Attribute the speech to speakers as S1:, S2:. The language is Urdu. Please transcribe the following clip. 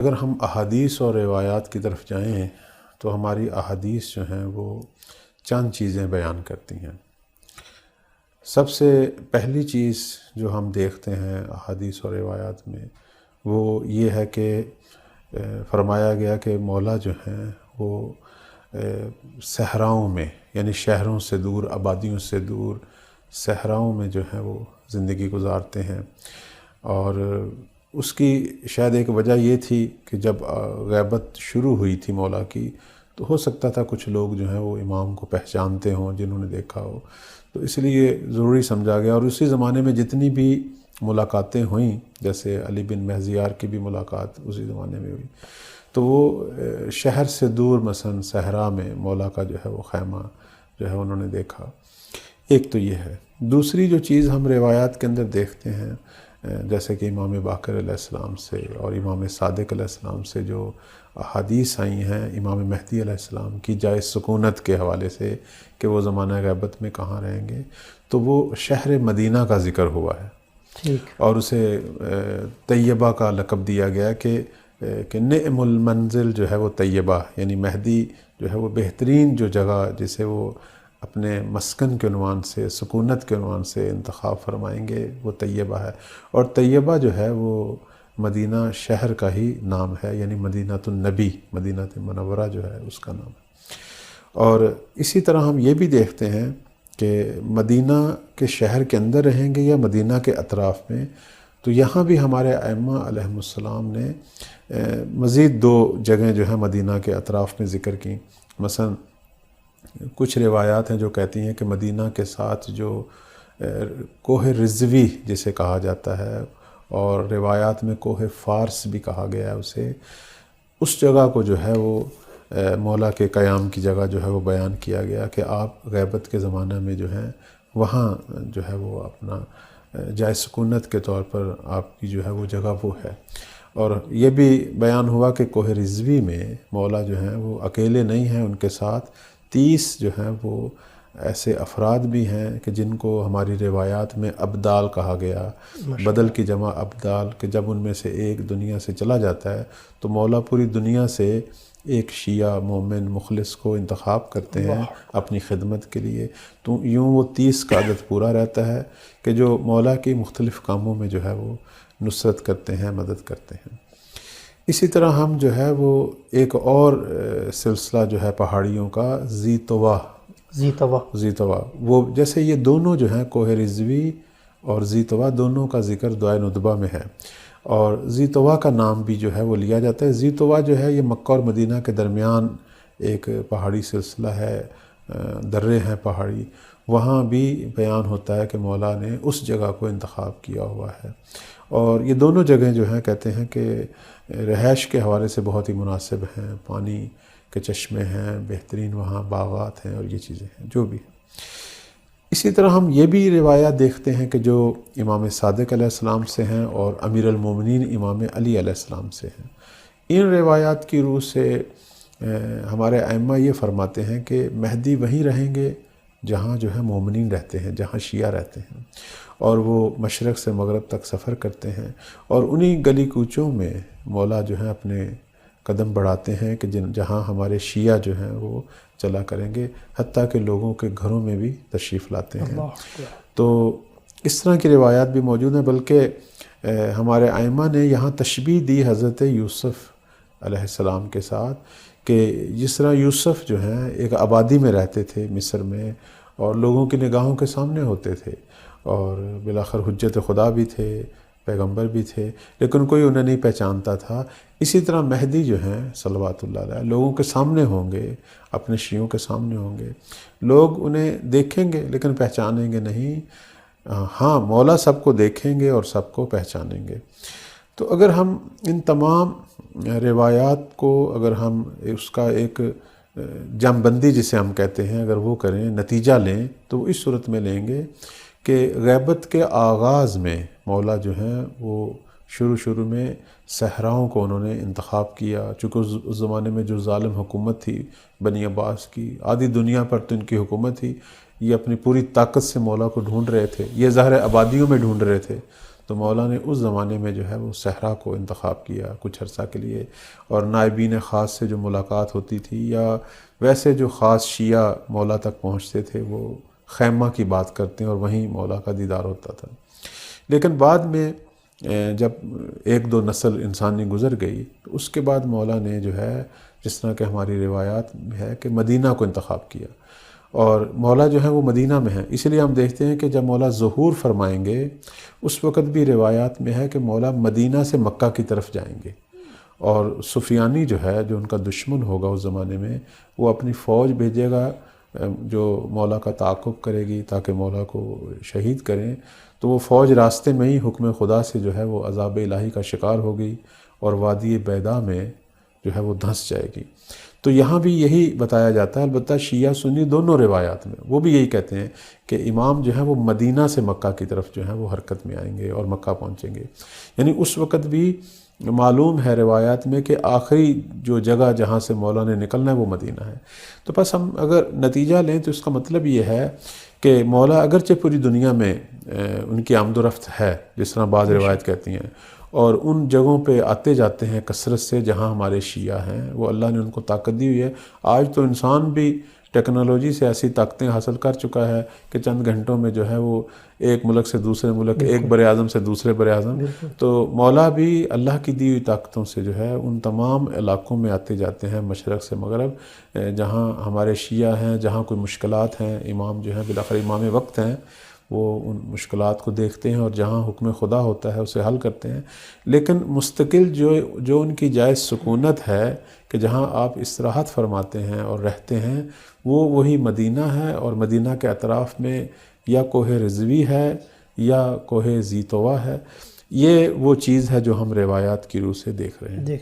S1: اگر ہم احادیث اور روایات کی طرف جائیں تو ہماری احادیث جو ہیں وہ چند چیزیں بیان کرتی ہیں۔ سب سے پہلی چیز جو ہم دیکھتے ہیں احادیث اور روایات میں وہ یہ ہے کہ فرمایا گیا کہ مولا جو ہیں وہ صحراؤں میں، یعنی شہروں سے دور، آبادیوں سے دور صحراؤں میں جو ہے وہ زندگی گزارتے ہیں۔ اور اس کی شاید ایک وجہ یہ تھی کہ جب غیبت شروع ہوئی تھی مولا کی، تو ہو سکتا تھا کچھ لوگ جو ہیں وہ امام کو پہچانتے ہوں جنہوں نے دیکھا ہو، تو اس لیے ضروری سمجھا گیا۔ اور اسی زمانے میں جتنی بھی ملاقاتیں ہوئیں، جیسے علی بن مہزیار کی بھی ملاقات اسی زمانے میں ہوئی، تو وہ شہر سے دور مثلا صحرا میں مولا کا جو ہے وہ خیمہ جو ہے انہوں نے دیکھا۔ ایک تو یہ ہے۔ دوسری جو چیز ہم روایات کے اندر دیکھتے ہیں، جیسے کہ امام باقر علیہ السلام سے اور امام صادق علیہ السلام سے جو احادیث آئی ہیں امام مہدی علیہ السلام کی جائے سکونت کے حوالے سے کہ وہ زمانہ غیبت میں کہاں رہیں گے، تو وہ شہر مدینہ کا ذکر ہوا ہے، اور اسے طیبہ کا لقب دیا گیا کہ نعم المنزل جو ہے وہ طیبہ، یعنی مہدی جو ہے وہ بہترین جو جگہ جسے وہ اپنے مسکن کے عنوان سے، سکونت کے عنوان سے انتخاب فرمائیں گے، وہ طیبہ ہے۔ اور طیبہ جو ہے وہ مدینہ شہر کا ہی نام ہے، یعنی مدینہ النبی، مدینہ منورہ جو ہے اس کا نام ہے۔ اور اسی طرح ہم یہ بھی دیکھتے ہیں کہ مدینہ کے شہر کے اندر رہیں گے یا مدینہ کے اطراف میں، تو یہاں بھی ہمارے ائمہ علیہم السلام نے مزید 2 جگہیں جو ہیں مدینہ کے اطراف میں ذکر کی۔ مثلا کچھ روایات ہیں جو کہتی ہیں کہ مدینہ کے ساتھ جو کوہ رضوی جسے کہا جاتا ہے، اور روایات میں کوہ فارس بھی کہا گیا ہے اسے، اس جگہ کو جو ہے وہ مولا کے قیام کی جگہ جو ہے وہ بیان کیا گیا کہ آپ غیبت کے زمانہ میں جو ہیں وہاں جو ہے وہ اپنا جائے سکونت کے طور پر آپ کی جو ہے وہ جگہ وہ ہے۔ اور یہ بھی بیان ہوا کہ کوہ رضوی میں مولا جو ہیں وہ اکیلے نہیں ہیں، ان کے ساتھ 30 جو ہیں وہ ایسے افراد بھی ہیں کہ جن کو ہماری روایات میں ابدال کہا گیا، بدل کی جمع ابدال، کہ جب ان میں سے ایک دنیا سے چلا جاتا ہے تو مولا پوری دنیا سے ایک شیعہ مومن مخلص کو انتخاب کرتے ہیں اپنی خدمت کے لیے، تو یوں وہ 30 کا عدد پورا رہتا ہے کہ جو مولا کی مختلف کاموں میں جو ہے وہ نصرت کرتے ہیں، مدد کرتے ہیں۔ اسی طرح ہم جو ہے وہ ایک اور سلسلہ جو ہے پہاڑیوں کا ذی طوا، وہ جیسے یہ دونوں جو ہیں کوہ رضوی اور ذی طوا، دونوں کا ذکر دعائے ندبہ میں ہے، اور ذی طوا کا نام بھی جو ہے وہ لیا جاتا ہے۔ ذی طوا جو ہے یہ مکہ اور مدینہ کے درمیان ایک پہاڑی سلسلہ ہے، درے ہیں پہاڑی، وہاں بھی بیان ہوتا ہے کہ مولا نے اس جگہ کو انتخاب کیا ہوا ہے۔ اور یہ دونوں جگہیں جو ہیں کہتے ہیں کہ رہائش کے حوالے سے بہت ہی مناسب ہیں، پانی کے چشمے ہیں، بہترین وہاں باغات ہیں اور یہ چیزیں ہیں جو بھی ہیں۔ اسی طرح ہم یہ بھی روایات دیکھتے ہیں کہ جو امام صادق علیہ السلام سے ہیں اور امیر المومنین امام علی علیہ السلام سے ہیں۔ ان روایات کی روح سے ہمارے ائمہ یہ فرماتے ہیں کہ مہدی وہیں رہیں گے جہاں جو ہے مومنین رہتے ہیں، جہاں شیعہ رہتے ہیں، اور وہ مشرق سے مغرب تک سفر کرتے ہیں، اور انہی گلی کوچوں میں مولا جو ہے اپنے قدم بڑھاتے ہیں کہ جہاں ہمارے شیعہ جو ہیں وہ چلا کریں گے، حتیٰ کہ لوگوں کے گھروں میں بھی تشریف لاتے ہیں۔ تو اس طرح کی روایات بھی موجود ہیں، بلکہ ہمارے ائمہ نے یہاں تشبیہ دی حضرت یوسف علیہ السلام کے ساتھ کہ جس طرح یوسف جو ہیں ایک آبادی میں رہتے تھے مصر میں، اور لوگوں کی نگاہوں کے سامنے ہوتے تھے، اور بالآخر حجت خدا بھی تھے، پیغمبر بھی تھے، لیکن کوئی انہیں نہیں پہچانتا تھا۔ اسی طرح مہدی جو ہیں صلوات اللہ علیہ لوگوں کے سامنے ہوں گے، اپنے شیعوں کے سامنے ہوں گے، لوگ انہیں دیکھیں گے لیکن پہچانیں گے نہیں، ہاں مولا سب کو دیکھیں گے اور سب کو پہچانیں گے۔ تو اگر ہم ان تمام روایات کو اگر ہم اس کا ایک جمع بندی جسے ہم کہتے ہیں اگر وہ کریں، نتیجہ لیں، تو اس صورت میں لیں گے کہ غیبت کے آغاز میں مولا جو ہیں وہ شروع میں صحراؤں کو انہوں نے انتخاب کیا، چونکہ اس زمانے میں جو ظالم حکومت تھی بنی عباس کی، آدھی دنیا پر تو ان کی حکومت تھی، یہ اپنی پوری طاقت سے مولا کو ڈھونڈ رہے تھے، یہ ظاہر آبادیوں میں ڈھونڈ رہے تھے، تو مولا نے اس زمانے میں جو ہے وہ صحرا کو انتخاب کیا کچھ عرصہ کے لیے، اور نائبین خاص سے جو ملاقات ہوتی تھی یا ویسے جو خاص شیعہ مولا تک پہنچتے تھے وہ خیمہ کی بات کرتے ہیں اور وہیں مولا کا دیدار ہوتا تھا۔ لیکن بعد میں جب ایک دو نسل انسانی گزر گئی تو اس کے بعد مولا نے جو ہے جس طرح کہ ہماری روایات میں ہے کہ مدینہ کو انتخاب کیا، اور مولا جو ہے وہ مدینہ میں ہے۔ اسی لیے ہم دیکھتے ہیں کہ جب مولا ظہور فرمائیں گے اس وقت بھی روایات میں ہے کہ مولا مدینہ سے مکہ کی طرف جائیں گے، اور سفیانی جو ہے جو ان کا دشمن ہوگا اس زمانے میں وہ اپنی فوج بھیجے گا جو مولا کا تعاقب کرے گی تاکہ مولا کو شہید کریں، تو وہ فوج راستے میں ہی حکم خدا سے جو ہے وہ عذاب الہی کا شکار ہوگی اور وادی بیدا میں جو ہے وہ دھنس جائے گی۔ تو یہاں بھی یہی بتایا جاتا ہے، البتہ شیعہ سنی دونوں روایات میں وہ بھی یہی کہتے ہیں کہ امام جو ہے وہ مدینہ سے مکہ کی طرف جو ہے وہ حرکت میں آئیں گے اور مکہ پہنچیں گے۔ یعنی اس وقت بھی معلوم ہے روایات میں کہ آخری جو جگہ جہاں سے مولا نے نکلنا ہے وہ مدینہ ہے۔ تو بس ہم اگر نتیجہ لیں تو اس کا مطلب یہ ہے کہ مولا اگرچہ پوری دنیا میں ان کی آمد و رفت ہے جس طرح بعض روایت کہتی ہیں، اور ان جگہوں پہ آتے جاتے ہیں کثرت سے جہاں ہمارے شیعہ ہیں، وہ اللہ نے ان کو طاقت دی ہوئی ہے۔ آج تو انسان بھی ٹیکنالوجی سے ایسی طاقتیں حاصل کر چکا ہے کہ چند گھنٹوں میں جو ہے وہ ایک ملک سے دوسرے ملک، ایک بر اعظم سے دوسرے بر اعظم۔ تو مولا بھی اللہ کی دی ہوئی طاقتوں سے جو ہے ان تمام علاقوں میں آتے جاتے ہیں مشرق سے مغرب، جہاں ہمارے شیعہ ہیں، جہاں کوئی مشکلات ہیں، امام جو ہیں بالآخر امام وقت ہیں، وہ ان مشکلات کو دیکھتے ہیں اور جہاں حکم خدا ہوتا ہے اسے حل کرتے ہیں۔ لیکن مستقل جو ان کی جائز سکونت ہے کہ جہاں آپ استراحت فرماتے ہیں اور رہتے ہیں، وہ وہی مدینہ ہے، اور مدینہ کے اطراف میں یا کوہ رضوی ہے یا کوہ زیتوا ہے۔ یہ وہ چیز ہے جو ہم روایات کی روح سے دیکھ رہے ہیں۔